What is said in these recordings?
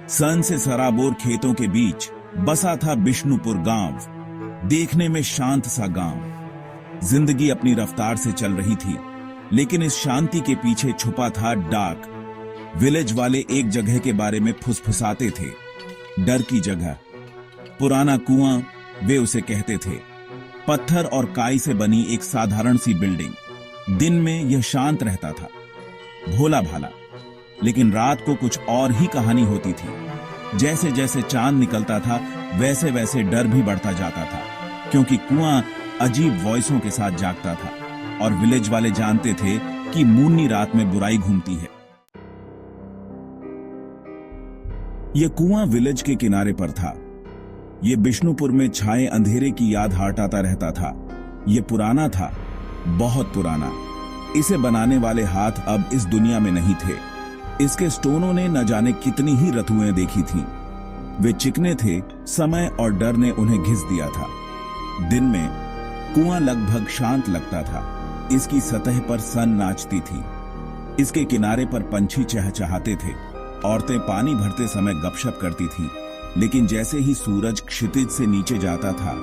सन से सराबोर खेतों के बीच बसा था बिष्णुपुर गांव। देखने में शांत सा गांव। जिंदगी अपनी रफ्तार से चल रही थी, लेकिन इस शांति के पीछे छुपा था डार्क। विलेज वाले एक जगह के बारे में फुसफुसाते थे, डर की जगह। पुराना कुआं, वे उसे कहते थे। पत्थर और काई से बनी एक साधारण सी बिल्डिंग। दिन में यह शांत रहता था, भोला भाला, लेकिन रात को कुछ और ही कहानी होती थी। जैसे जैसे चांद निकलता था, वैसे वैसे डर भी बढ़ता जाता था, क्योंकि कुआं अजीब वॉइसों के साथ जागता था और विलेज वाले जानते थे कि मुन्नी रात में बुराई घूमती है। यह कुआं विलेज के किनारे पर था। यह बिष्णुपुर में छाए अंधेरे की याद हटाता रहता था। यह पुराना था, बहुत पुराना। इसे बनाने वाले हाथ अब इस दुनिया में नहीं थे। इसके स्टोनों ने न जाने कितनी ही रतुएं देखी थीं। वे चिकने थे, समय और डर ने उन्हें घिस दिया था। दिन में कुआं लगभग शांत लगता था। इसकी सतह पर सन नाचती थी। इसके किनारे पर पंछी चहचहाते थे। औरतें पानी भरते समय गपशप करती थीं। लेकिन जैसे ही सूरज क्षितिज से नीचे जाता था,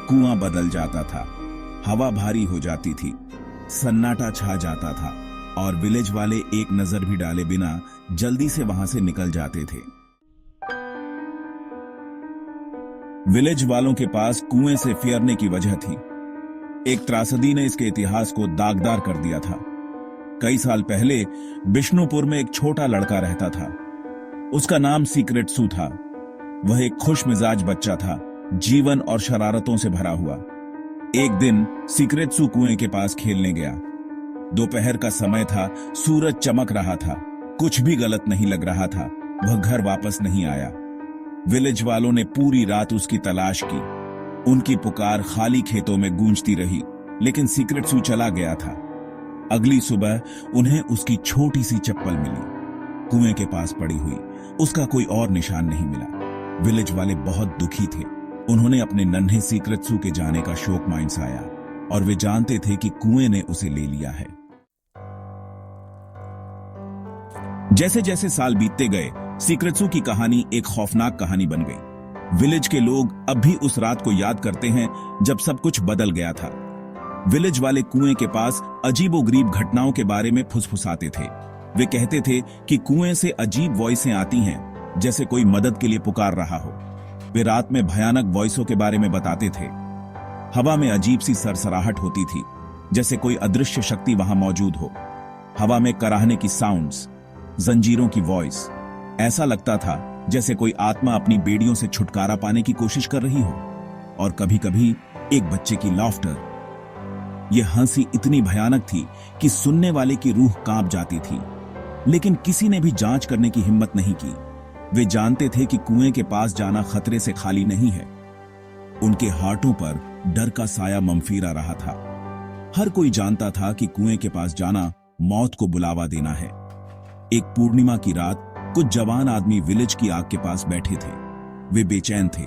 कुआं बदल जाता था। हवा भारी हो जाती थी, सन्नाटा छा जाता था और विलेज वाले एक नजर भी डाले बिना जल्दी से वहां से निकल जाते थे। विलेज वालों के पास कुएं से फेरने की वजह थी। एक त्रासदी ने इसके इतिहास को दागदार कर दिया था। कई साल पहले बिष्णुपुर में एक छोटा लड़का रहता था। उसका नाम सीक्रेट सू था। वह एक खुश मिजाज बच्चा था, जीवन और शरारतों से भरा हुआ। एक दिन सीक्रेट सू कुएं के पास खेलने गया। दोपहर का समय था, सूरज चमक रहा था, कुछ भी गलत नहीं लग रहा था। वह घर वापस नहीं आया। विलेज वालों ने पूरी रात उसकी तलाश की। उनकी पुकार खाली खेतों में गूंजती रही, लेकिन सीक्रेट सू चला गया था। अगली सुबह उन्हें उसकी छोटी सी चप्पल मिली, कुएं के पास पड़ी हुई। उसका कोई और निशान नहीं मिला। विलेज वाले बहुत दुखी थे। उन्होंने अपने नन्हे सीक्रेट सू के जाने का शोक मानसाया और वे जानते थे कि कुएं ने उसे ले लिया है। जैसे जैसे साल बीतते गए, सीक्रेट सू की कहानी एक खौफनाक कहानी बन गई। विलेज के लोग अब भी उस रात को याद करते हैं जब सब कुछ बदल गया था। विलेज वाले कुएं के पास अजीबोगरीब घटनाओं के बारे में फुसफुसाते थे। वे कहते थे कि कुएं से अजीब वॉइसें आती हैं, जैसे कोई मदद के लिए पुकार रहा हो। वे रात में भयानक वॉइसों के बारे में बताते थे। हवा में अजीब सी सरसराहट होती थी, जैसे कोई अदृश्य शक्ति वहां मौजूद हो। हवा में कराहने की साउंड्स, जंजीरों की वॉइस। ऐसा लगता था जैसे कोई आत्मा अपनी बेड़ियों से छुटकारा पाने की कोशिश कर रही हो। और कभी कभी एक बच्चे की लाफ्टर। यह हंसी इतनी भयानक थी कि सुनने वाले की रूह कांप जाती थी। लेकिन किसी ने भी जांच करने की हिम्मत नहीं की। वे जानते थे कि कुएं के पास जाना खतरे से खाली नहीं है। उनके हाथों पर डर का साया मंफीरा रहा था। हर कोई जानता था कि कुएं के पास जाना मौत को बुलावा देना है। एक पूर्णिमा की रात कुछ जवान आदमी विलेज की आग के पास बैठे थे। वे बेचैन थे।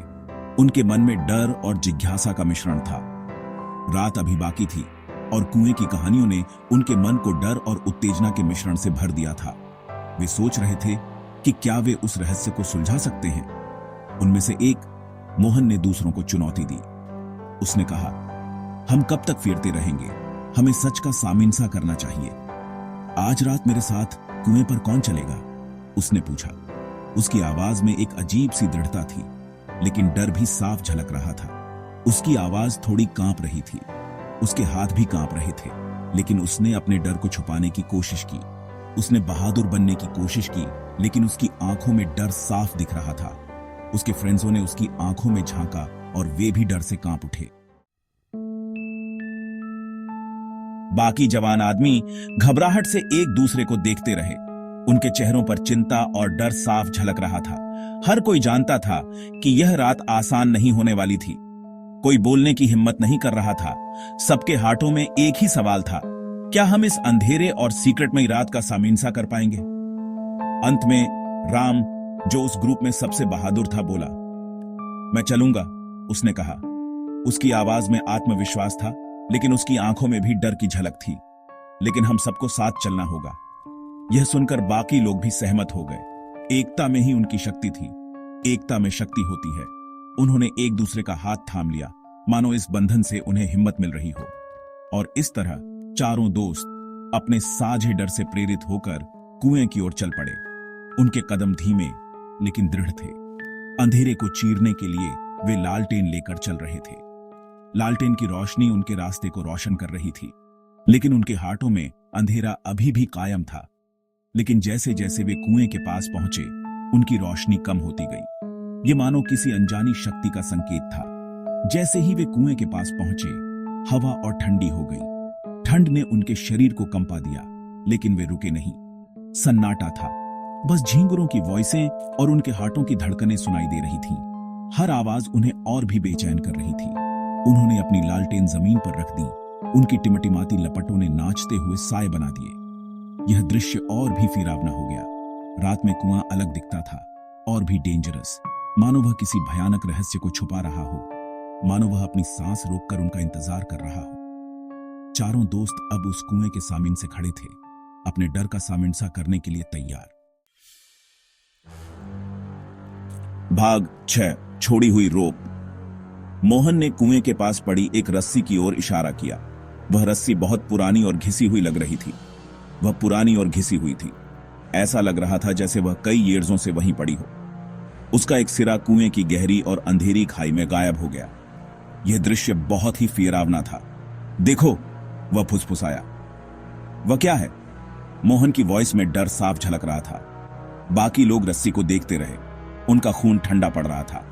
उनके मन में डर और जिज्ञासा का मिश्रण था। रात अभी बाकी थी और कुएं की कहानियों ने उनके मन को डर और उत्तेजना के मिश्रण से भर दिया था। वे सोच रहे थे कि क्या वे उस रहस्य को सुलझा सकते हैं। उनमें से एक, मोहन, ने दूसरों को चुनौती दी। उसने कहा, हम कब तक फिरते रहेंगे? हमें सच का सामिंसा करना चाहिए। आज रात मेरे साथ कुएं पर कौन चलेगा? उसने पूछा। उसकी आवाज में एक अजीब सी दृढ़ता थी, लेकिन डर भी साफ झलक रहा था। उसकी आवाज थोड़ी कांप रही थी। उसके हाथ भी कांप रहे थे, लेकिन उसने अपने डर को छुपाने की कोशिश की। उसने बहादुर बनने की कोशिश की, लेकिन उसकी आंखों में डर साफ दिख रहा था। उसके फ्रेंड्सों ने उसकी आंखों में झांका और वे भी डर से कांप उठे। बाकी जवान आदमी घबराहट से एक दूसरे को देखते रहे। उनके चेहरों पर चिंता और डर साफ झलक रहा था। हर कोई जानता था कि यह रात आसान नहीं होने वाली थी। कोई बोलने की हिम्मत नहीं कर रहा था। सबके हाथों में एक ही सवाल था, क्या हम इस अंधेरे और सीक्रेटमयी रात का सामिंसा कर पाएंगे? अंत में राम, जो उस ग्रुप में सबसे बहादुर था, बोला, मैं चलूंगा। उसने कहा। उसकी आवाज में आत्मविश्वास था, लेकिन उसकी आंखों में भी डर की झलक थी। लेकिन हम सबको साथ चलना होगा। यह सुनकर बाकी लोग भी सहमत हो गए। एकता में ही उनकी शक्ति थी। एकता में शक्ति होती है। उन्होंने एक दूसरे का हाथ थाम लिया, मानो इस बंधन से उन्हें हिम्मत मिल रही हो। और इस तरह चारों दोस्त अपने साझे डर से प्रेरित होकर कुएं की ओर चल पड़े। उनके कदम धीमे लेकिन दृढ़ थे। अंधेरे को चीरने के लिए वे लालटेन लेकर चल रहे थे। लालटेन की रोशनी उनके रास्ते को रोशन कर रही थी, लेकिन उनके हाथों में अंधेरा अभी भी कायम था। लेकिन जैसे जैसे वे कुएं के पास पहुंचे, उनकी रोशनी कम होती गई। ये मानो किसी अनजानी शक्ति का संकेत था। जैसे ही वे कुएं के पास पहुंचे, हवा और ठंडी हो गई। ठंड ने उनके शरीर को कंपा दिया, लेकिन वे रुके नहीं। सन्नाटा था। बस झींगुरों की वॉइसें और उनके हाथों की धड़कनें सुनाई दे रही थीं। हर आवाज उन्हें और भी बेचैन कर रही थी। उन्होंने अपनी लालटेन जमीन पर रख दी। उनकी टिमटिमाती लपटों ने नाचते हुए साए बना दिए। यह दृश्य और भी फिरावना हो गया। रात में कुआं अलग दिखता था और भी डेंजरस, मानो वह किसी भयानक रहस्य को छुपा रहा हो, मानो वह अपनी सांस रोककर उनका इंतजार कर रहा हो। चारों दोस्त अब उस कुएं के सामने से खड़े थे, अपने डर का सामना करने के लिए तैयार। भाग 6, छोड़ी हुई रोप। मोहन ने कुएं के पास पड़ी एक रस्सी की ओर इशारा किया। वह रस्सी बहुत पुरानी और घिसी हुई लग रही थी। वह पुरानी और घिसी हुई थी। ऐसा लग रहा था जैसे वह कई ईयर्सों से वहीं पड़ी हो। उसका एक सिरा कुएं की गहरी और अंधेरी खाई में गायब हो गया। यह दृश्य बहुत ही फिरावना था। देखो, वह फुसफुसाया। वह क्या है? मोहन की वॉइस में डर साफ झलक रहा था। बाकी लोग रस्सी को देखते रहे। उनका खून ठंडा पड़ रहा था।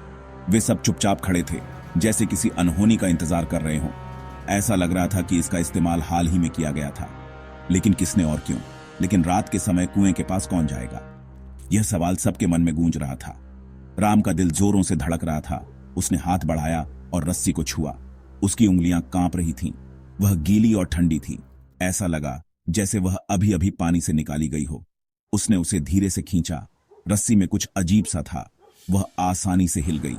वे सब चुपचाप खड़े थे, जैसे किसी अनहोनी का इंतजार कर रहे हों। ऐसा लग रहा था कि इसका इस्तेमाल हाल ही में किया गया था, लेकिन किसने और क्यों? लेकिन रात के समय कुएं के पास कौन जाएगा? यह सवाल सबके मन में गूंज रहा था। राम का दिल जोरों से धड़क रहा था। उसने हाथ बढ़ाया और रस्सी को छुआ। उसकी उंगलियां कांप रही थीं। वह गीली और ठंडी थी। ऐसा लगा जैसे वह अभी अभी पानी से निकाली गई हो। उसने उसे धीरे से खींचा। रस्सी में कुछ अजीब सा था। वह आसानी से हिल गई,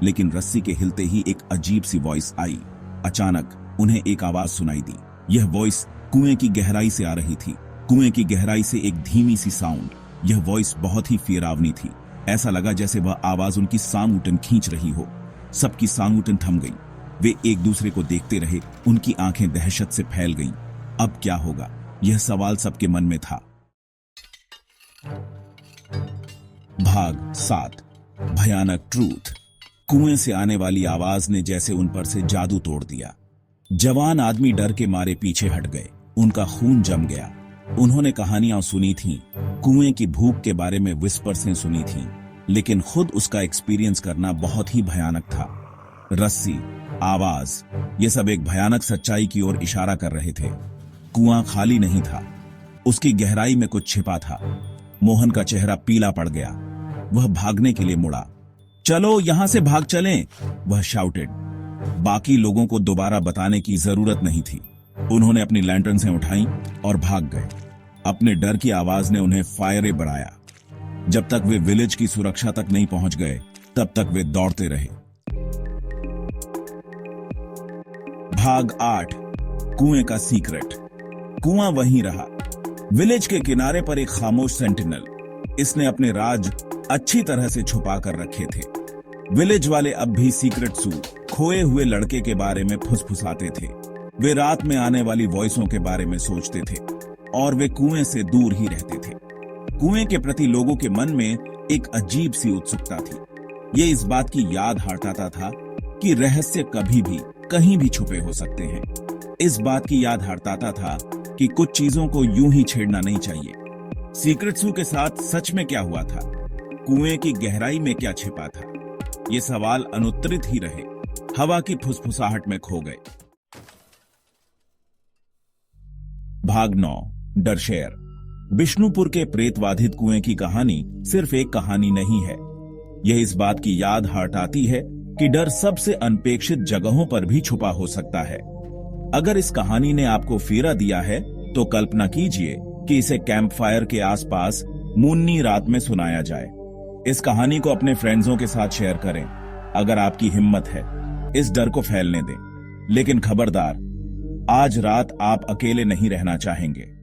लेकिन रस्सी के हिलते ही एक अजीब सी वॉइस आई। अचानक उन्हें एक आवाज सुनाई दी। यह वॉइस कुएं की गहराई से आ रही थी। कुएं की गहराई से एक धीमी सी साउंड। यह वॉइस बहुत ही फिरावनी थी। ऐसा लगा जैसे वह आवाज उनकी सांगूटन खींच रही हो। सबकी सांगूटन थम गई। वे एक दूसरे को देखते रहे। उनकी आंखें दहशत से फैल गईं। अब क्या होगा? यह सवाल सबके मन में था। भाग 7, भयानक ट्रूथ। कुएं से आने वाली आवाज ने जैसे उन पर से जादू तोड़ दिया। जवान आदमी डर के मारे पीछे हट गए। उनका खून जम गया। उन्होंने कहानियां सुनी थीं, कुएं की भूख के बारे में विस्पर्सें सुनी थीं, लेकिन खुद उसका एक्सपीरियंस करना बहुत ही भयानक था। रस्सी, आवाज, ये सब एक भयानक सच्चाई की ओर इशारा कर रहे थे। कुआं खाली नहीं था। उसकी गहराई में कुछ छिपा था। मोहन का चेहरा पीला पड़ गया। वह भागने के लिए मुड़ा। चलो, यहां से भाग चलें, वह शाउटेड। बाकी लोगों को दोबारा बताने की जरूरत नहीं थी। उन्होंने अपनी लैंटर्न्स उठाई और भाग गए। अपने डर की आवाज ने उन्हें फायरे बढ़ाया। जब तक वे विलेज की सुरक्षा तक नहीं पहुंच गए, तब तक वे दौड़ते रहे। भाग 8, कुएं का सीक्रेट। कुआं वहीं रहा, विलेज के किनारे पर एक खामोश सेंटिनल। इसने अपने राज अच्छी तरह से छुपा कर रखे थे। विलेज वाले अब भी सीक्रेट सू, खोए हुए लड़के के बारे में फुसफुसाते थे। वे रात में आने वाली वॉइसों के बारे में सोचते थे और वे कुएं से दूर ही रहते थे। कुएं के प्रति लोगों के मन में एक अजीब सी उत्सुकता थी। ये इस बात की याद हटाता था कि रहस्य कभी भी कहीं भी छुपे हो सकते हैं। इस बात की याद हटाता था कि कुछ चीजों को यूं ही छेड़ना नहीं चाहिए। सीक्रेट सू के साथ सच में क्या हुआ था? कुएं की गहराई में क्या छिपा था? ये सवाल अनुत्तरित ही रहे, हवा की फुसफुसाहट में खो गए। भाग 9, डरशेर। बिष्णुपुर के प्रेतवाधित कुएं की कहानी सिर्फ एक कहानी नहीं है। यह इस बात की याद हटाती है कि डर सबसे अनपेक्षित जगहों पर भी छुपा हो सकता है। अगर इस कहानी ने आपको फेरा दिया है, तो कल्पना कीजिए कि इसे कैंप फायर के आसपास मुन्नी रात में सुनाया जाए। इस कहानी को अपने फ्रेंड्सों के साथ शेयर करें। अगर आपकी हिम्मत है, इस डर को फैलने दें। लेकिन खबरदार, आज रात आप अकेले नहीं रहना चाहेंगे।